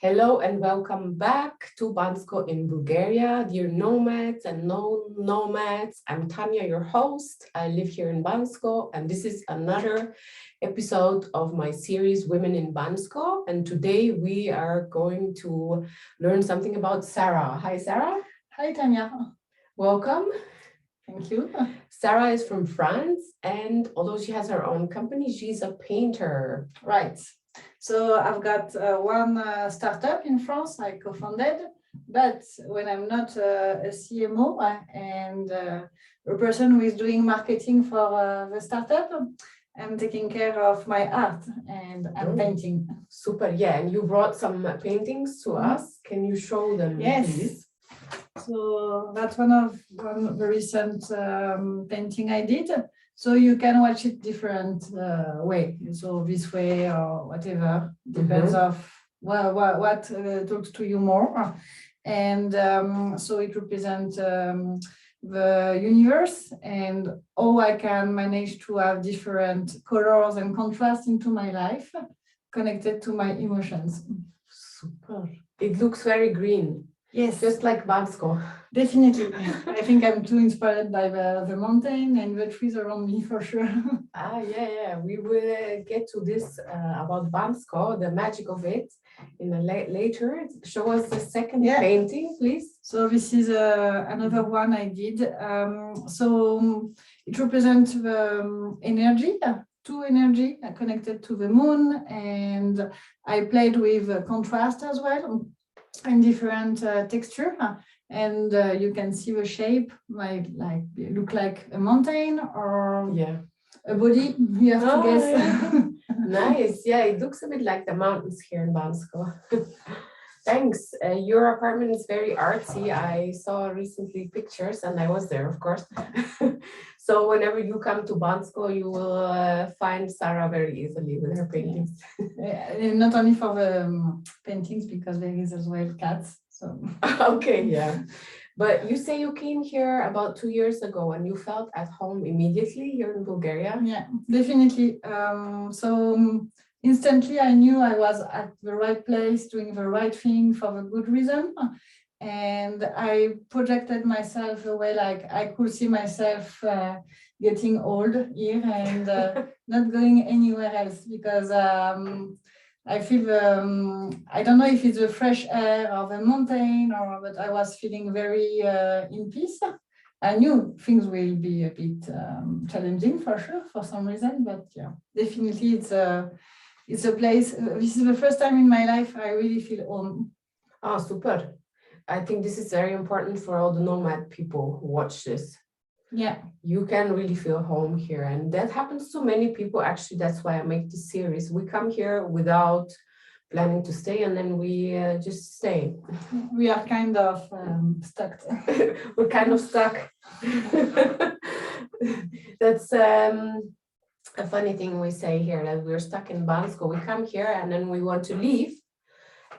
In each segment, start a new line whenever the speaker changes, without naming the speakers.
Hello and welcome back to Bansko in Bulgaria, dear nomads and non-nomads. I'm Tanya, your host. I live here in Bansko, and this is another episode of my series Women in Bansko. And today we are going to learn something about Sarah. Hi, Sarah.
Hi, Tanya.
Welcome.
Thank you.
Sarah is from France, and although she has her own company, she's a painter.
Right. So I've got one startup in France I co-founded, but when I'm not a CMO and a person who is doing marketing for the startup, I'm taking care of my art and I'm painting.
Super, yeah. And you brought some paintings to us. Can you show them, please?
So that's one the recent painting I did. So you can watch it different way. So this way or whatever, depends of what talks to you more. And so it represents the universe and how I can manage to have different colors and contrasts into my life connected to my emotions.
Super. It looks very green.
Yes.
Just like Bansko.
Definitely. I think I'm too inspired by the mountain and the trees around me for sure.
Yeah. We will get to this about Bansko, the magic of it, in a later. Show us the second painting, please.
So this is another one I did. So it represents the energy, two energy connected to the moon, and I played with contrast as well and different texture. And you can see the shape like look like a mountain or a body. You have to guess.
Yeah. Nice. Yeah, it looks a bit like the mountains here in Bansko. Thanks. Your apartment is very artsy. I saw recently pictures and I was there, of course. So whenever you come to Bansko, you will find Sarah very easily with her paintings.
Not only for the paintings, because there is as well cats. So.
Okay, yeah. But you say you came here about 2 years ago and you felt at home immediately here in Bulgaria?
Yeah, definitely. So instantly I knew I was at the right place, doing the right thing for the good reason. And I projected myself away, like I could see myself getting old here and not going anywhere else because I feel, I don't know if it's the fresh air or the mountain, but I was feeling very in peace. I knew things will be a bit challenging for sure, for some reason, but yeah, definitely it's a place. This is the first time in my life I really feel home.
Oh, super. I think this is very important for all the nomad people who watch this.
Yeah.
You can really feel home here. And that happens to many people. Actually, that's why I make this series. We come here without planning to stay and then we just stay.
We are kind of stuck.
We're kind of stuck. That's a funny thing we say here, that we're stuck in Bansko. We come here and then we want to leave.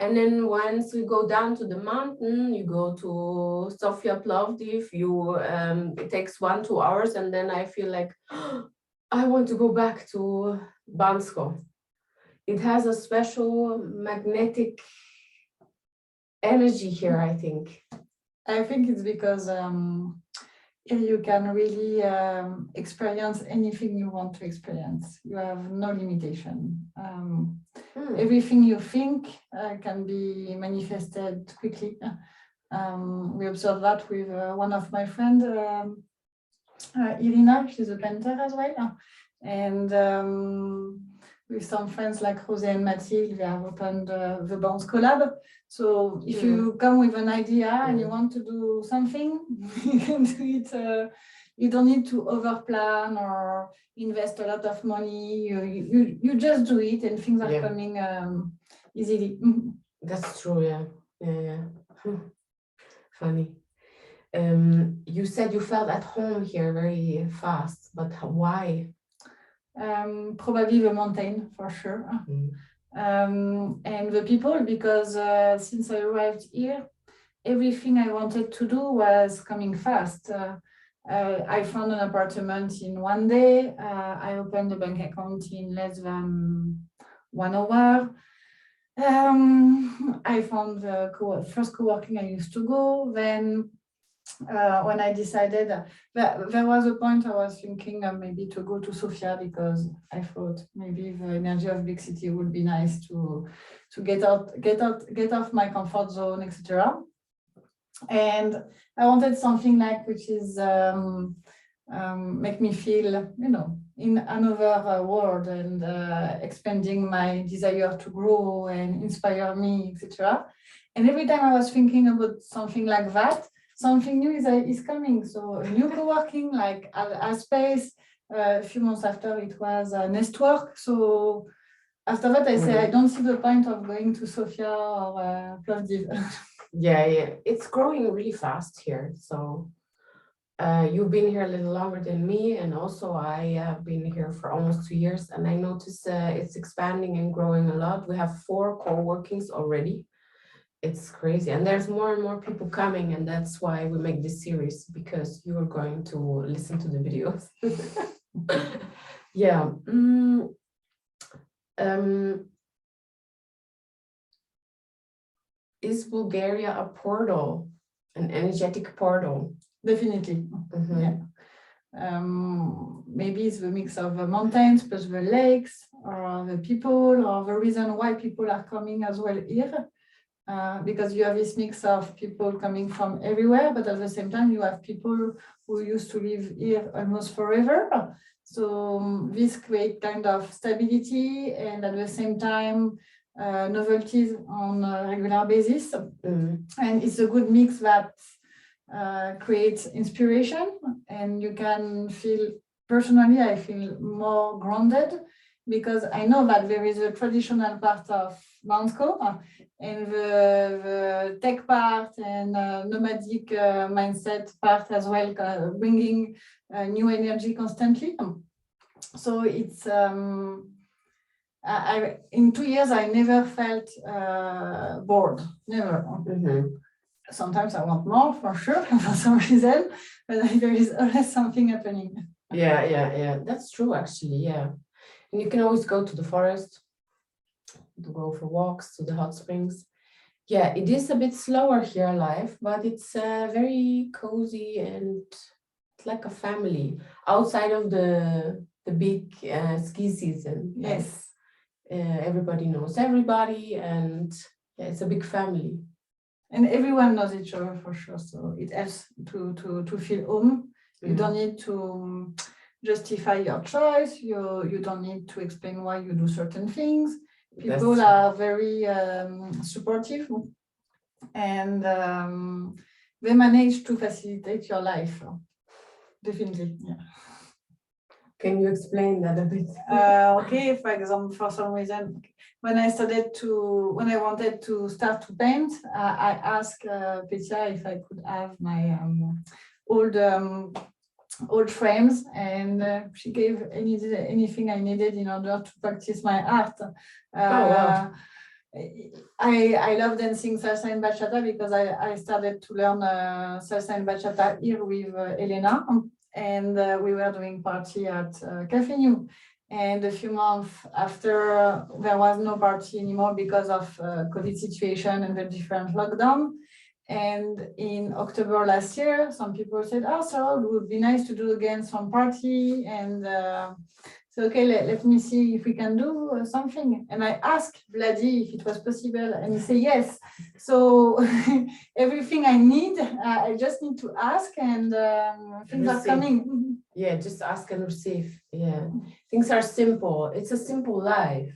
And then once we go down to the mountain, you go to Sofia Plovdiv, it takes 1-2 hours, and then I feel like, oh, I want to go back to Bansko. It has a special magnetic energy here, I think.
I think it's because you can really experience anything you want to experience. You have no limitation. Everything you think can be manifested quickly. We observed that with one of my friends, Irina. She's a painter as well. And with some friends like Jose and Mathilde, they have opened the Bansko Lab. So if you come with an idea and you want to do something, you can do it. You don't need to overplan or invest a lot of money. You just do it and things are coming easily.
That's true, yeah. Funny. You said you felt at home here very fast, but why?
Probably the mountain for sure. And the people, because since I arrived here, everything I wanted to do was coming fast. I found an apartment in 1 day. I opened a bank account in less than 1 hour. I found the first co-working I used to go. Then when I decided that there was a point I was thinking of maybe to go to Sofia, because I thought maybe the energy of big city would be nice to get off my comfort zone, etc. And I wanted something like which is make me feel, in another world, and expanding my desire to grow and inspire me, etc. And every time I was thinking about something like that, something new is coming. So a new co-working like a space. A few months after, it was a Nestwork. So after that, I say I don't see the point of going to Sofia or Plovdiv.
Yeah, it's growing really fast here. So you've been here a little longer than me, and also I have been here for almost 2 years, and I notice it's expanding and growing a lot. We have 4 co-workings already. It's crazy, and there's more and more people coming, and that's why we make this series, because you are going to listen to the videos. Yeah. Is Bulgaria a portal, an energetic portal?
Definitely. Yeah. Maybe it's the mix of the mountains plus the lakes, or the people, or the reason why people are coming as well here. Because you have this mix of people coming from everywhere, but at the same time, you have people who used to live here almost forever. So this creates kind of stability, and at the same time, novelties on a regular basis. And it's a good mix that creates inspiration, and you can feel, personally, I feel more grounded, because I know that there is a traditional part of Bansko and the tech part and nomadic mindset part as well, bringing new energy constantly. So it's in 2 years I never felt bored, never. Sometimes I want more, for sure, for some reason, but there is always something happening.
Yeah, that's true, actually. Yeah, and you can always go to the forest to go for walks, to the hot springs. Yeah, it is a bit slower here, life, but it's very cozy, and it's like a family outside of the big ski season.
Yes.
Everybody knows everybody, and yeah, it's a big family.
And everyone knows each other, for sure. So it helps to feel home. You don't need to justify your choice. You don't need to explain why you do certain things. People are very supportive, and they manage to facilitate your life. Definitely, yeah.
Can you explain that a bit?
Okay, for example, for some reason, when I wanted to start to paint, I asked Petya if I could have my old frames, and she gave anything I needed in order to practice my art.
Wow.
I love dancing salsa and bachata, because I started to learn salsa and bachata here with Elena, and we were doing party at Café New. And a few months after, there was no party anymore because of COVID situation and the different lockdown. And in October last year, some people said, "Oh, so it would be nice to do again some party." And so, okay, let me see if we can do something. And I asked Vladi if it was possible, and he said yes. So everything I need, I just need to ask, and things are coming.
Yeah, just ask and receive. Yeah, things are simple. It's a simple life.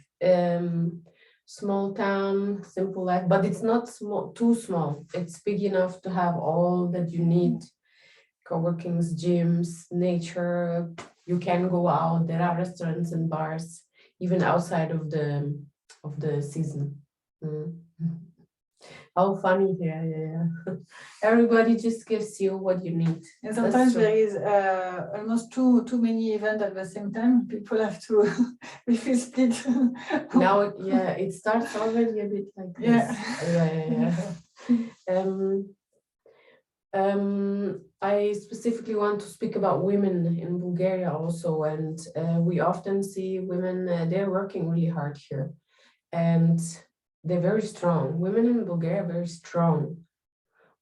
Small town, simple life, but it's not small, too small. It's big enough to have all that you need. Co-workings, gyms, nature. You can go out. There are restaurants and bars, even outside of the season. How funny! Yeah. Everybody just gives you what you need.
And sometimes there is almost too many events at the same time. People have to we feel split.
Now, yeah, it starts already a bit like this. Yeah. I specifically want to speak about women in Bulgaria also, and we often see women, they're working really hard here. And they're very strong. Women in Bulgaria are very strong.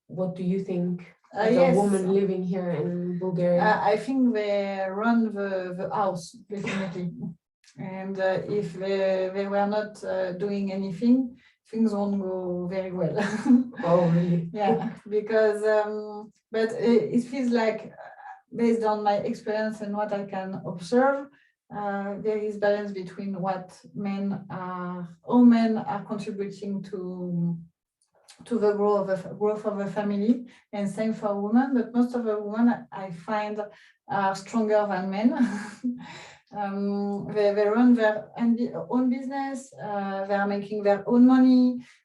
What do you think as a
Yes.
woman living here in Bulgaria?
I think they run the house, definitely. And if they were not doing anything, things won't go very well.
Oh, really?
Yeah, because, but it feels like, based on my experience and what I can observe, there is balance between what all men are contributing to the growth of a family, and same for women. But most of the women I find are stronger than men. They run their own business. They are making their own money.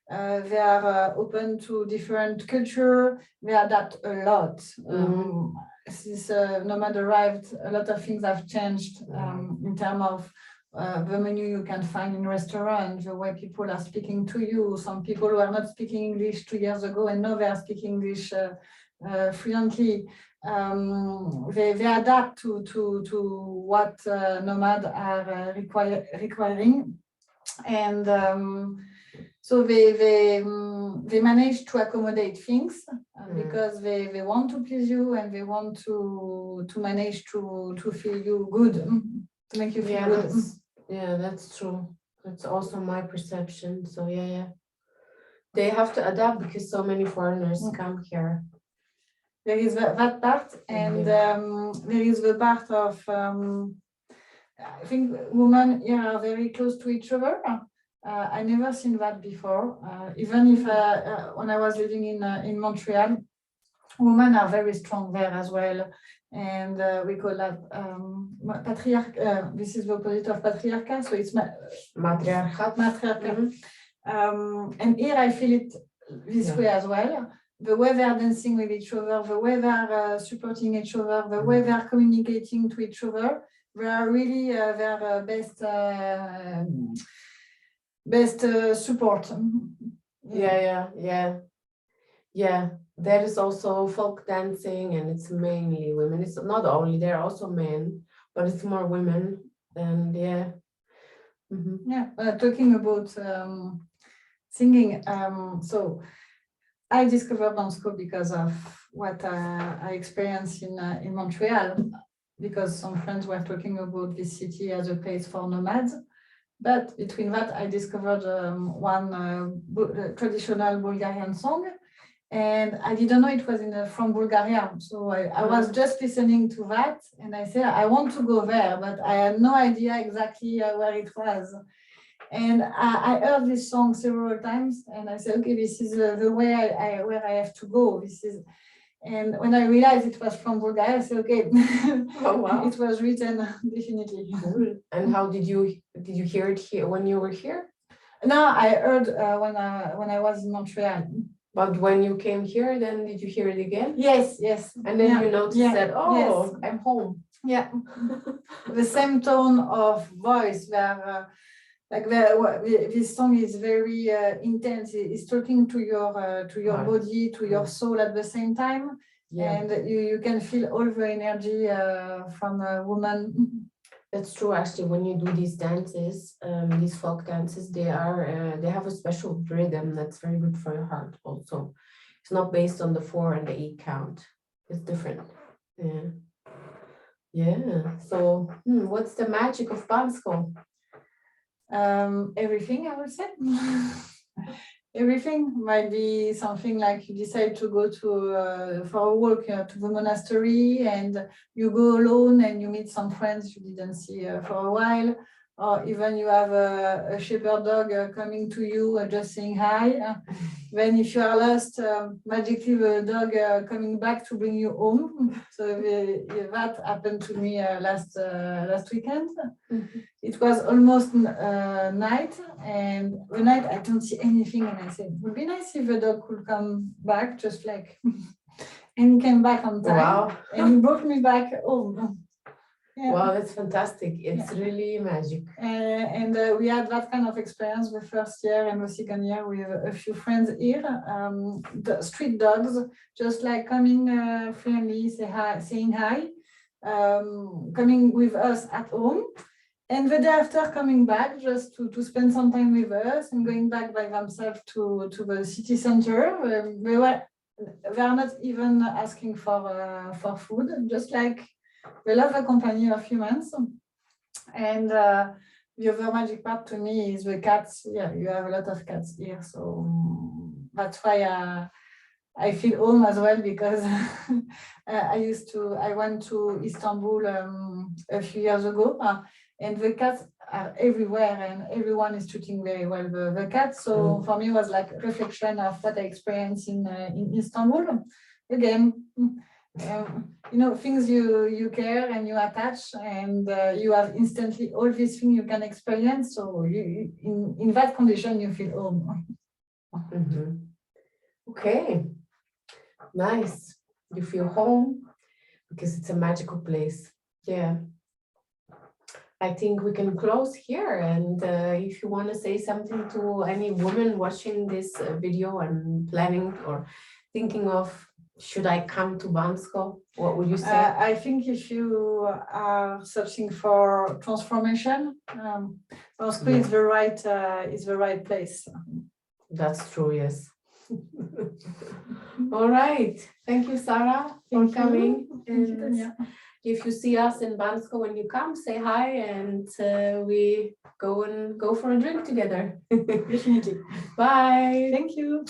They are open to different culture. They adapt a lot. Since nomad arrived, a lot of things have changed in terms of the menu you can find in restaurants, the way people are speaking to you. Some people who are not speaking English 2 years ago and now they are speaking English fluently. They adapt to what nomad are requiring, and so they manage to accommodate things because they want to please you, and they want to manage to feel you good, to make you feel good.
Yeah, that's true. That's also my perception. So yeah. They have to adapt because so many foreigners come here.
There is that part, and there is the part of, I think women here are very close to each other. I never seen that before. Even if when I was living in Montreal, women are very strong there as well. And we call that this is the opposite of patriarchat, so it's matriarchat. And here I feel it this way as well. The way they are dancing with each other, the way they are supporting each other, the way they are communicating to each other, they are really their best support.
Yeah. There is also folk dancing, and it's mainly women. It's not only, there are also men, but it's more women. And yeah.
Talking about singing, so I discovered Bansko because of what I experienced in Montreal, because some friends were talking about this city as a place for nomads. But between that, I discovered one traditional Bulgarian song, and I didn't know it was from Bulgaria. So I was just listening to that, and I said, I want to go there, but I had no idea exactly where it was. And I heard this song several times, and I said, okay, this is the way where I have to go. And when I realized it was from Bulgaria, I said, okay,
oh, wow.
It was written definitely.
Cool. And how did you hear it here when you were here?
No, I heard when I was in Montreal.
But when you came here, then did you hear it again?
Yes.
And then you noticed that, I'm home.
Yeah, the same tone of voice where this song is very intense. It's talking to your body, to your soul at the same time, and you can feel all the energy from a woman.
That's true. Actually, when you do these dances, these folk dances, they have a special rhythm that's very good for your heart. Also, it's not based on the 4 and the 8 count. It's different. Yeah. So, what's the magic of Bansko?
Everything, I would say. Everything might be something like you decide to go to for a walk to the monastery, and you go alone and you meet some friends you didn't see for a while, or even you have a shepherd dog coming to you just saying hi. Then if you are lost, magically the dog coming back to bring you home. So that happened to me last weekend. It was almost night, and the night I don't see anything, and I said, it would be nice if the dog could come back, just like, and he came back on time.
Wow.
And he brought me back home. Yeah.
Wow, that's fantastic. It's really magic.
And we had that kind of experience the first year and the second year with a few friends here. The street dogs, just like coming friendly, saying hi, coming with us at home. And the day after coming back, just to spend some time with us and going back by themselves to the city center, they are not even asking for food, just like they love the company of humans. And the other magic part to me is the cats. Yeah, you have a lot of cats here, so that's why I feel home as well, because I went to Istanbul a few years ago, and the cats are everywhere and everyone is treating very well the cats. So for me, it was like a reflection of what I experienced in Istanbul. Again, things you care and you attach, and you have instantly all these things you can experience. So in that condition, you feel home.
Okay. Nice. You feel home because it's a magical place. Yeah. I think we can close here. And if you want to say something to any woman watching this video and planning or thinking of, should I come to Bansko? What would you say?
I think if you are searching for transformation, Bansko is the right place.
That's true, yes. All right. Thank you, Sarah, for coming.
Thank you, Tanya.
If you see us in Bansko when you come, say hi, and we go for a drink together.
Definitely.
Bye.
Thank you.